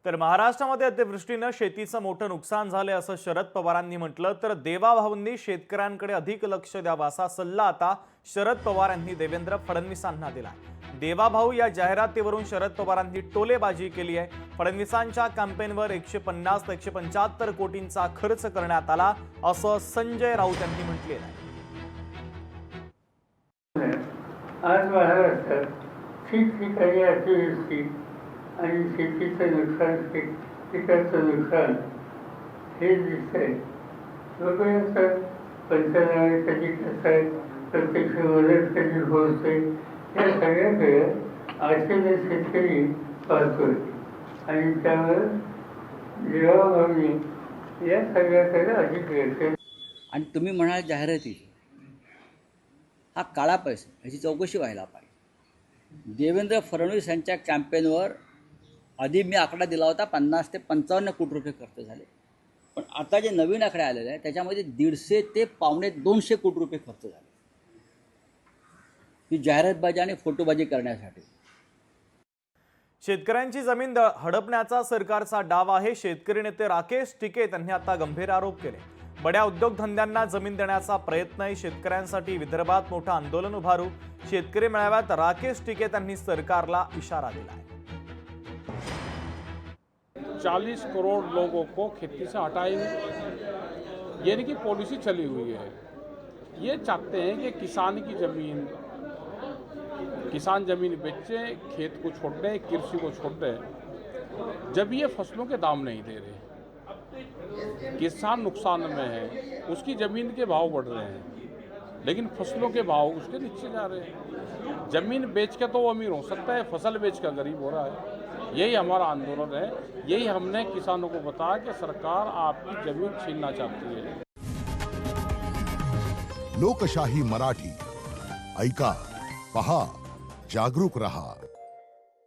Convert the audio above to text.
तर महाराष्ट्रामध्ये अतिवृष्टीनं शेतीचं मोठं नुकसान झाले असं शरद पवारांनी म्हटलं। तर देवाभाऊंनी शेतकऱ्यांकडे अधिक लक्ष द्यावं असा सल्ला आता शरद पवार यांनी देवेंद्र फडणवीसांना दिला। देवाभाऊ या जाहिरातीवरून शरद पवारांनी टोलेबाजी केली आहे। फडणवीसांच्या कॅम्पेनवर 150 ते 175 कोटींचा खर्च करण्यात आला असं संजय राऊत यांनी म्हटले आहे। आज महाराष्ट्रात ठिकठिकाणी अतिवृष्टी आणि शेतीचं नुकसान, पिकाचं नुकसान हे दिसतंय। लोकांचा पंचनामे कधी करतायत, प्रत्यक्ष मदत कधी पोहोचते, या सगळ्याकडे आशेने शेतकरी पाहतोय आणि त्यावर देवाभाऊंनी या सगळ्याकडे अधिक लक्ष। आणि तुम्ही म्हणाल जाहिराती, हा काळा पैसा, ह्याची चौकशी व्हायला पाहिजे। देवेंद्र फडणवीस यांच्या कॅम्पेनवर आधी मी आकडा दिला होता 50 ते 55 कोटी रुपये खर्च झाले, पण आता जे नवीन आकडे आलेले आहे त्याच्यामध्ये 150 ते 250 कोटी रुपये खर्च झाले ही जाहिरातबाजी आणि फोटोबाजी करण्यासाठी। शेतकऱ्यांची जमीन हडपण्याचा सरकारचा डाव आहे। शेतकरी नेते राकेश टिकेत यांनी आता गंभीर आरोप केले। बड्या उद्योगधंद्यांना जमीन देण्याचा प्रयत्न आहे। शेतकऱ्यांसाठी विदर्भात मोठं आंदोलन उभारू। शेतकरी मेळाव्यात राकेश टिकेत यांनी सरकारला इशारा दिला आहे। 40 करोड़ लोगों को खेती से हटाएंगे, यानी कि पॉलिसी चली हुई है। ये चाहते हैं कि किसान जमीन बेचे, खेत को छोड़ दें, कृषि को छोड़ दें। जब ये फसलों के दाम नहीं दे रहे, किसान नुकसान में है, उसकी ज़मीन के भाव बढ़ रहे हैं लेकिन फसलों के भाव उसके नीचे जा रहे हैं। ज़मीन बेच के तो वो अमीर हो सकता है, फसल बेच कर गरीब हो रहा है। यही हमारा आंदोलन है। यही हमने किसानों को बताया कि सरकार आपकी ज़मीन छीनना चाहती है। लोकशाही मराठी ऐका, पहा, जागरूक रहा।